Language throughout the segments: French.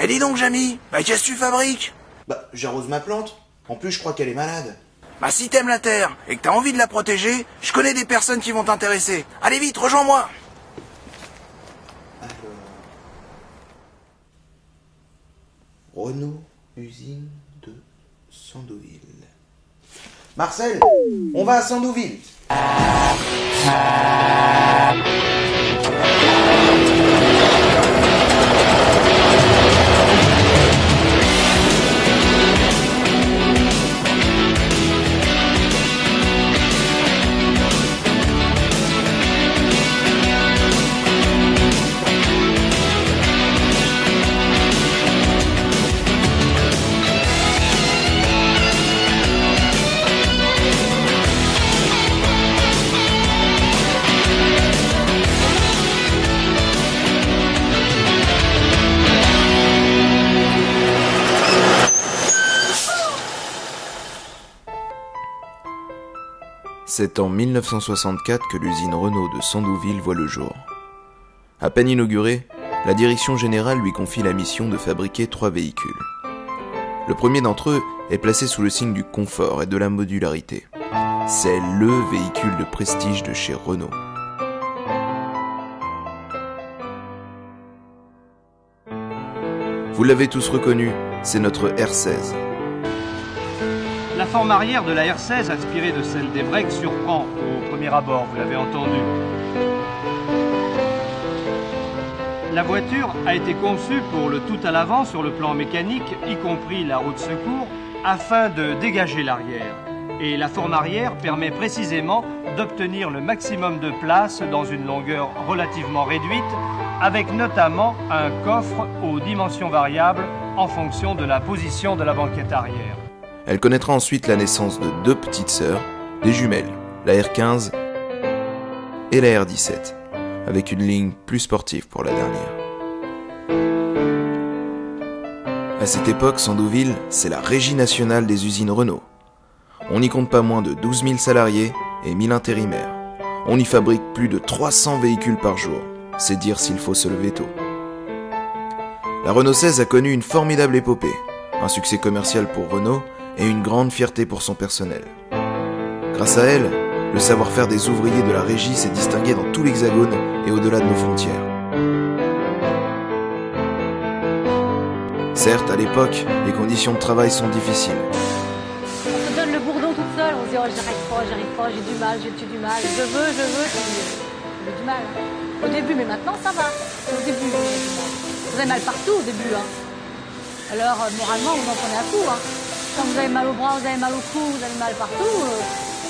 Eh dis donc, Jamy, bah qu'est-ce que tu fabriques? Bah, j'arrose ma plante. En plus, je crois qu'elle est malade. Bah si t'aimes la terre et que t'as envie de la protéger, je connais des personnes qui vont t'intéresser. Allez vite, rejoins-moi. Alors... Renault, usine de Sandouville. Marcel, on va à Sandouville. C'est en 1964 que l'usine Renault de Sandouville voit le jour. À peine inaugurée, la direction générale lui confie la mission de fabriquer 3 véhicules. Le premier d'entre eux est placé sous le signe du confort et de la modularité. C'est LE véhicule de prestige de chez Renault. Vous l'avez tous reconnu, c'est notre R16. La forme arrière de la R16, inspirée de celle des breaks, surprend au premier abord, vous l'avez entendu. La voiture a été conçue pour le tout à l'avant sur le plan mécanique, y compris la roue de secours, afin de dégager l'arrière. Et la forme arrière permet précisément d'obtenir le maximum de place dans une longueur relativement réduite, avec notamment un coffre aux dimensions variables en fonction de la position de la banquette arrière. Elle connaîtra ensuite la naissance de 2 petites sœurs, des jumelles, la R15 et la R17, avec une ligne plus sportive pour la dernière. À cette époque, Sandouville, c'est la régie nationale des usines Renault. On n'y compte pas moins de 12 000 salariés et 1000 intérimaires. On y fabrique plus de 300 véhicules par jour, c'est dire s'il faut se lever tôt. La Renault 16 a connu une formidable épopée, un succès commercial pour Renault, et une grande fierté pour son personnel. Grâce à elle, le savoir-faire des ouvriers de la régie s'est distingué dans tout l'Hexagone et au-delà de nos frontières. Certes, à l'époque, les conditions de travail sont difficiles. On se donne le bourdon toute seule, on se dit oh j'arrive pas, j'ai du mal, j'ai du mal, je veux, j'ai du mal. Au début, mais maintenant ça va. Au début, vous avez mal partout au début. Alors moralement, vous en prenez un coup. Quand vous avez mal au bras, vous avez mal au cou, vous avez mal partout,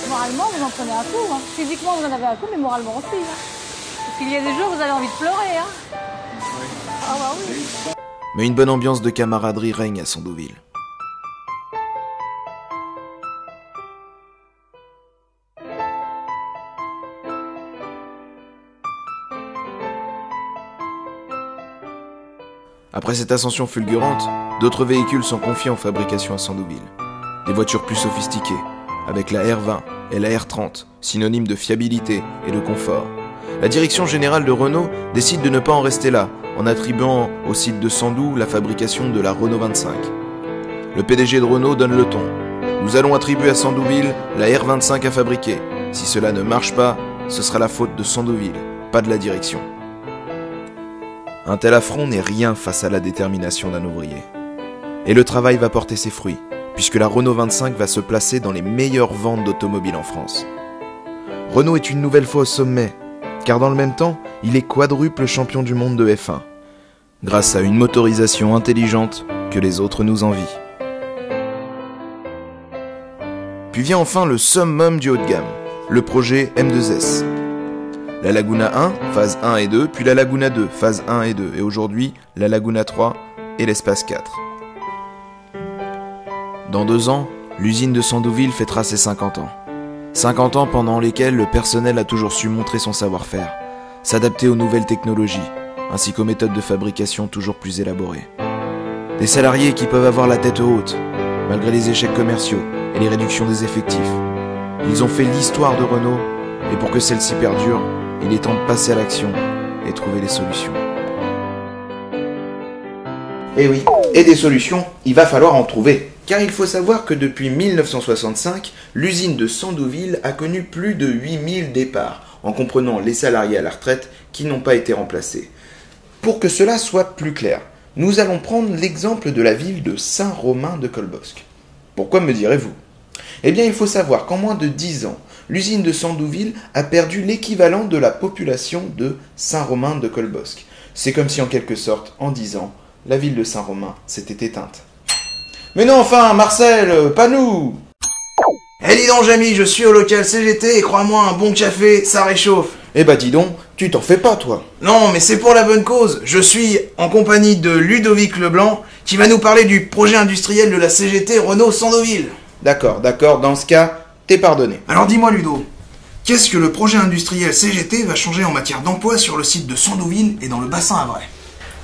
moralement, vous en prenez un coup. Physiquement, vous en avez un coup, mais moralement aussi. Parce qu'il y a des jours où vous avez envie de pleurer. Oui. Ah bah oui. Mais une bonne ambiance de camaraderie règne à Sandouville. Après cette ascension fulgurante, d'autres véhicules sont confiés en fabrication à Sandouville. Des voitures plus sophistiquées, avec la R20 et la R30, synonymes de fiabilité et de confort. La direction générale de Renault décide de ne pas en rester là, en attribuant au site de Sandou la fabrication de la Renault 25. Le PDG de Renault donne le ton. Nous allons attribuer à Sandouville la R25 à fabriquer. Si cela ne marche pas, ce sera la faute de Sandouville, pas de la direction. Un tel affront n'est rien face à la détermination d'un ouvrier. Et le travail va porter ses fruits, puisque la Renault 25 va se placer dans les meilleures ventes d'automobiles en France. Renault est une nouvelle fois au sommet, car dans le même temps, il est quadruple champion du monde de F1, grâce à une motorisation intelligente que les autres nous envient. Puis vient enfin le summum du haut de gamme, le projet M2S. La Laguna 1, phase 1 et 2, puis la Laguna 2, phase 1 et 2, et aujourd'hui, la Laguna 3 et l'Espace 4. Dans 2 ans, l'usine de Sandouville fêtera ses 50 ans. 50 ans pendant lesquels le personnel a toujours su montrer son savoir-faire, s'adapter aux nouvelles technologies, ainsi qu'aux méthodes de fabrication toujours plus élaborées. Des salariés qui peuvent avoir la tête haute, malgré les échecs commerciaux et les réductions des effectifs. Ils ont fait l'histoire de Renault, et pour que celle-ci perdure, il est temps de passer à l'action et trouver des solutions. Eh oui, et des solutions, il va falloir en trouver. Car il faut savoir que depuis 1965, l'usine de Sandouville a connu plus de 8000 départs, en comprenant les salariés à la retraite qui n'ont pas été remplacés. Pour que cela soit plus clair, nous allons prendre l'exemple de la ville de Saint-Romain-de-Colbosc. Pourquoi me direz-vous? Eh bien, il faut savoir qu'en moins de 10 ans, l'usine de Sandouville a perdu l'équivalent de la population de Saint-Romain-de-Colbosc. C'est comme si en quelque sorte, en 10 ans, la ville de Saint-Romain s'était éteinte. Mais non, enfin, Marcel, pas nous! Eh dis donc, Jamy, je suis au local CGT et crois-moi, un bon café, ça réchauffe. Eh bah dis donc, tu t'en fais pas, toi. Non, mais c'est pour la bonne cause. Je suis en compagnie de Ludovic Leblanc, qui va nous parler du projet industriel de la CGT Renault Sandouville. D'accord, dans ce cas, t'es pardonné. Alors dis-moi, Ludo, qu'est-ce que le projet industriel CGT va changer en matière d'emploi sur le site de Sandouville et dans le bassin havrais?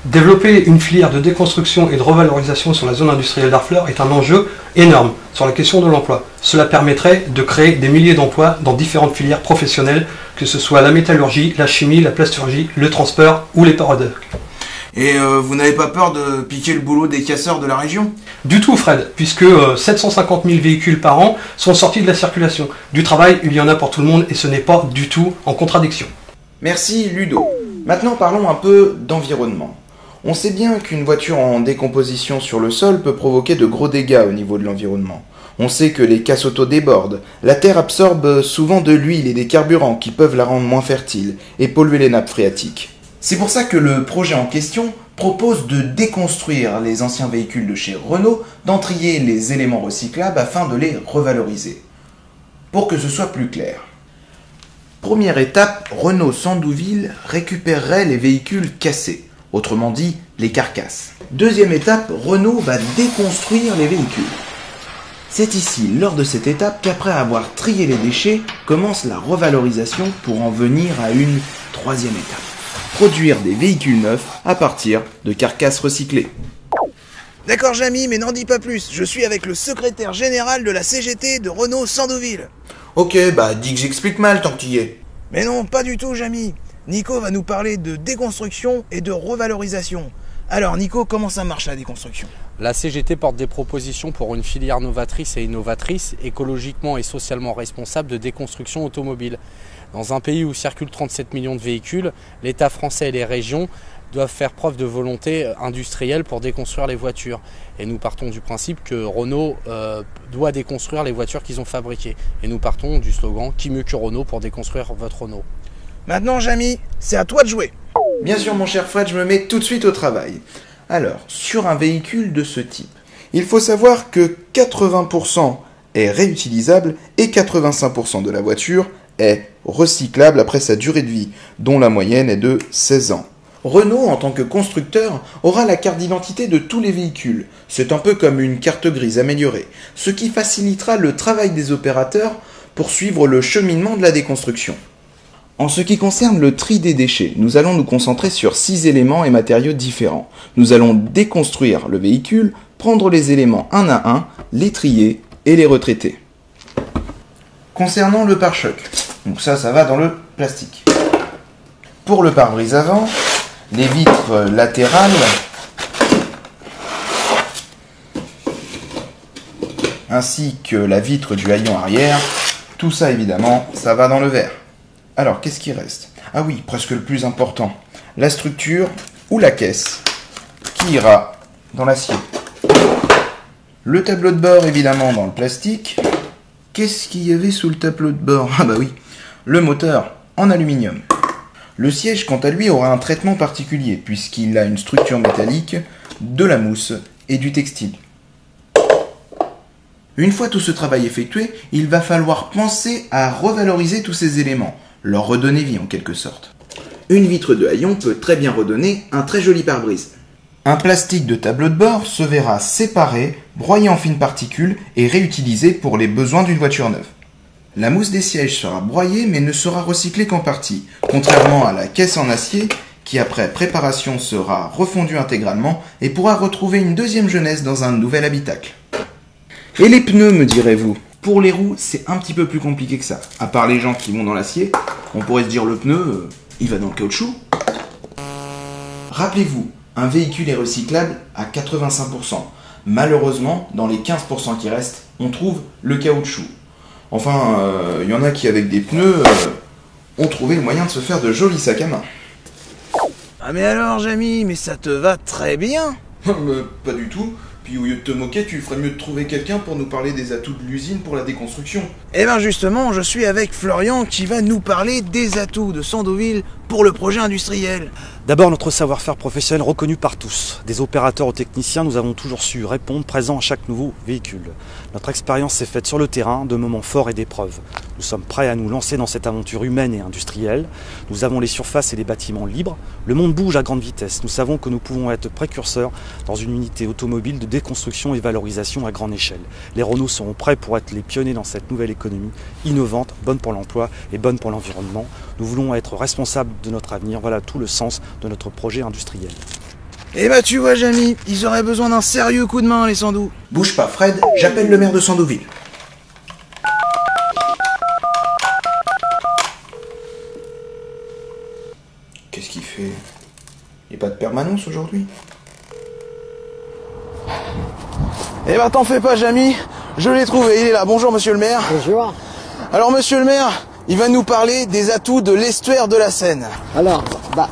Développer une filière de déconstruction et de revalorisation sur la zone industrielle d'Harfleur est un enjeu énorme sur la question de l'emploi. Cela permettrait de créer des milliers d'emplois dans différentes filières professionnelles, que ce soit la métallurgie, la chimie, la plasturgie, le transport ou les parodeurs. Et vous n'avez pas peur de piquer le boulot des casseurs de la région? Du tout, Fred, puisque 750 000 véhicules par an sont sortis de la circulation. Du travail, il y en a pour tout le monde et ce n'est pas du tout en contradiction. Merci, Ludo. Maintenant, parlons un peu d'environnement. On sait bien qu'une voiture en décomposition sur le sol peut provoquer de gros dégâts au niveau de l'environnement. On sait que les casses-auto débordent, la terre absorbe souvent de l'huile et des carburants qui peuvent la rendre moins fertile et polluer les nappes phréatiques. C'est pour ça que le projet en question propose de déconstruire les anciens véhicules de chez Renault, d'en trier les éléments recyclables afin de les revaloriser. Pour que ce soit plus clair. Première étape, Renault Sandouville récupérerait les véhicules cassés. Autrement dit, les carcasses. Deuxième étape, Renault va déconstruire les véhicules. C'est ici, lors de cette étape, qu'après avoir trié les déchets, commence la revalorisation pour en venir à une troisième étape. Produire des véhicules neufs à partir de carcasses recyclées. D'accord, Jamy, mais n'en dis pas plus. Je suis avec le secrétaire général de la CGT de Renault Sandouville. Ok, bah dis que j'explique mal tant que tu y es. Mais non, pas du tout, Jamy. Nico va nous parler de déconstruction et de revalorisation. Alors Nico, comment ça marche la déconstruction? La CGT porte des propositions pour une filière novatrice et innovatrice, écologiquement et socialement responsable de déconstruction automobile. Dans un pays où circulent 37 millions de véhicules, l'État français et les régions doivent faire preuve de volonté industrielle pour déconstruire les voitures. Et nous partons du principe que Renault doit déconstruire les voitures qu'ils ont fabriquées. Et nous partons du slogan « Qui mieux que Renault pour déconstruire votre Renault ?» Maintenant, Jamy, c'est à toi de jouer. Bien sûr, mon cher Fred, je me mets tout de suite au travail. Alors, sur un véhicule de ce type, il faut savoir que 80% est réutilisable et 85% de la voiture est recyclable après sa durée de vie, dont la moyenne est de 16 ans. Renault, en tant que constructeur, aura la carte d'identité de tous les véhicules. C'est un peu comme une carte grise améliorée, ce qui facilitera le travail des opérateurs pour suivre le cheminement de la déconstruction. En ce qui concerne le tri des déchets, nous allons nous concentrer sur 6 éléments et matériaux différents. Nous allons déconstruire le véhicule, prendre les éléments un à un, les trier et les retraiter. Concernant le pare-choc, donc ça va dans le plastique. Pour le pare-brise avant, les vitres latérales ainsi que la vitre du haillon arrière, tout ça évidemment, ça va dans le verre. Alors, qu'est-ce qui reste? Ah oui, presque le plus important, la structure ou la caisse qui ira dans l'acier. Le tableau de bord évidemment dans le plastique. Qu'est-ce qu'il y avait sous le tableau de bord? Ah bah oui, le moteur en aluminium. Le siège, quant à lui, aura un traitement particulier, puisqu'il a une structure métallique, de la mousse et du textile. Une fois tout ce travail effectué, il va falloir penser à revaloriser tous ces éléments, leur redonner vie en quelque sorte. Une vitre de haillon peut très bien redonner un très joli pare-brise. Un plastique de tableau de bord se verra séparé, broyé en fines particules et réutilisé pour les besoins d'une voiture neuve. La mousse des sièges sera broyée mais ne sera recyclée qu'en partie, contrairement à la caisse en acier qui après préparation sera refondue intégralement et pourra retrouver une deuxième jeunesse dans un nouvel habitacle. Et les pneus, me direz-vous? Pour les roues, c'est un petit peu plus compliqué que ça. À part les gens qui vont dans l'acier, on pourrait se dire le pneu, il va dans le caoutchouc. Rappelez-vous, Un véhicule est recyclable à 85%. Malheureusement, dans les 15% qui restent, on trouve le caoutchouc. Enfin, il y en a qui, avec des pneus, ont trouvé le moyen de se faire de jolis sacs à main. Ah mais alors, Jamy, mais ça te va très bien. Pas du tout. Puis au lieu de te moquer, tu ferais mieux de trouver quelqu'un pour nous parler des atouts de l'usine pour la déconstruction. Eh ben justement, je suis avec Florian qui va nous parler des atouts de Sandouville pour le projet industriel. D'abord, notre savoir-faire professionnel reconnu par tous. Des opérateurs aux techniciens, nous avons toujours su répondre présent à chaque nouveau véhicule. Notre expérience s'est faite sur le terrain, de moments forts et d'épreuves. Nous sommes prêts à nous lancer dans cette aventure humaine et industrielle. Nous avons les surfaces et les bâtiments libres. Le monde bouge à grande vitesse. Nous savons que nous pouvons être précurseurs dans une unité automobile de déconstruction et valorisation à grande échelle. Les Renault seront prêts pour être les pionniers dans cette nouvelle économie, innovante, bonne pour l'emploi et bonne pour l'environnement. Nous voulons être responsables de notre avenir. Voilà tout le sens de notre projet industriel. Eh bah tu vois, Jamy, ils auraient besoin d'un sérieux coup de main, les Sandou. Bouge pas, Fred, j'appelle le maire de Sandouville. Qu'est-ce qu'il fait? Il n'y a pas de permanence aujourd'hui? Eh ben t'en fais pas, Jamy, je l'ai trouvé, il est là. Bonjour, monsieur le maire. Bonjour. Alors, monsieur le maire, il va nous parler des atouts de l'estuaire de la Seine. Alors,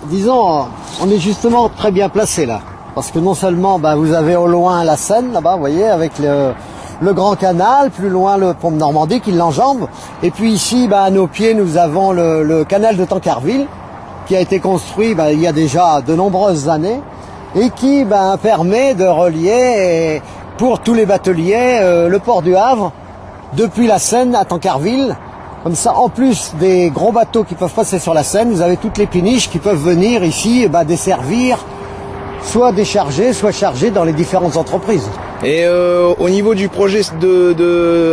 disons, on est justement très bien placé là. Parce que non seulement vous avez au loin la Seine, là-bas, vous voyez, avec le Grand Canal, plus loin le pont de Normandie qui l'enjambe. Et puis ici, à nos pieds, nous avons le canal de Tancarville, qui a été construit il y a déjà de nombreuses années, et qui permet de relier, pour tous les bateliers, le port du Havre, depuis la Seine à Tancarville. Comme ça, en plus des gros bateaux qui peuvent passer sur la Seine, vous avez toutes les péniches qui peuvent venir ici desservir, soit décharger, soit charger dans les différentes entreprises. Et au niveau du projet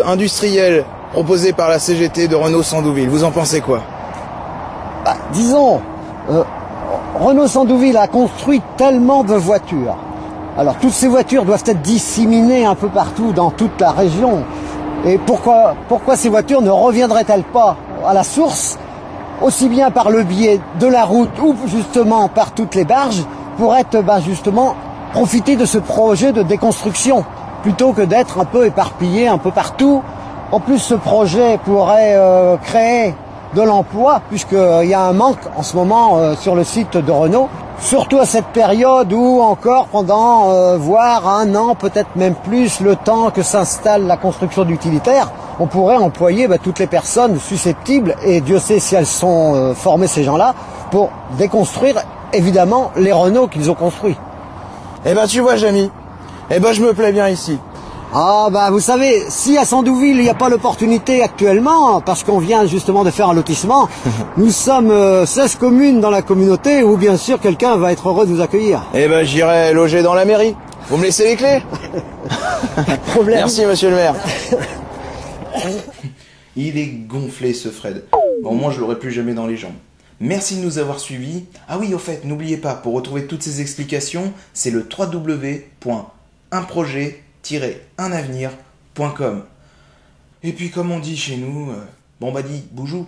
industriel proposé par la CGT de Renault Sandouville, vous en pensez quoi? Disons, Renault Sandouville a construit tellement de voitures. Alors toutes ces voitures doivent être disséminées un peu partout dans toute la région. Et pourquoi ces voitures ne reviendraient-elles pas à la source, aussi bien par le biais de la route ou justement par toutes les barges, pour être justement profiter de ce projet de déconstruction, plutôt que d'être un peu éparpillé un peu partout. En plus, ce projet pourrait créer de l'emploi, puisqu'il y a un manque en ce moment sur le site de Renault, surtout à cette période où encore pendant voire un an, peut-être même plus, le temps que s'installe la construction d'utilitaires, on pourrait employer toutes les personnes susceptibles, et Dieu sait si elles sont formées, ces gens-là, pour déconstruire évidemment les Renault qu'ils ont construits. Eh ben tu vois, Jamy, je me plais bien ici. Vous savez, si à Sandouville il n'y a pas l'opportunité actuellement, parce qu'on vient justement de faire un lotissement, nous sommes 16 communes dans la communauté où bien sûr quelqu'un va être heureux de vous accueillir. Eh ben j'irai loger dans la mairie. Vous me laissez les clés? Pas de problème. Merci, monsieur le maire. Il est gonflé, ce Fred. Bon, moi je l'aurais plus jamais dans les jambes. Merci de nous avoir suivis. Ah oui, au fait, n'oubliez pas, pour retrouver toutes ces explications, c'est le www.unprojet-unavenir.com. Et puis comme on dit chez nous, boujou.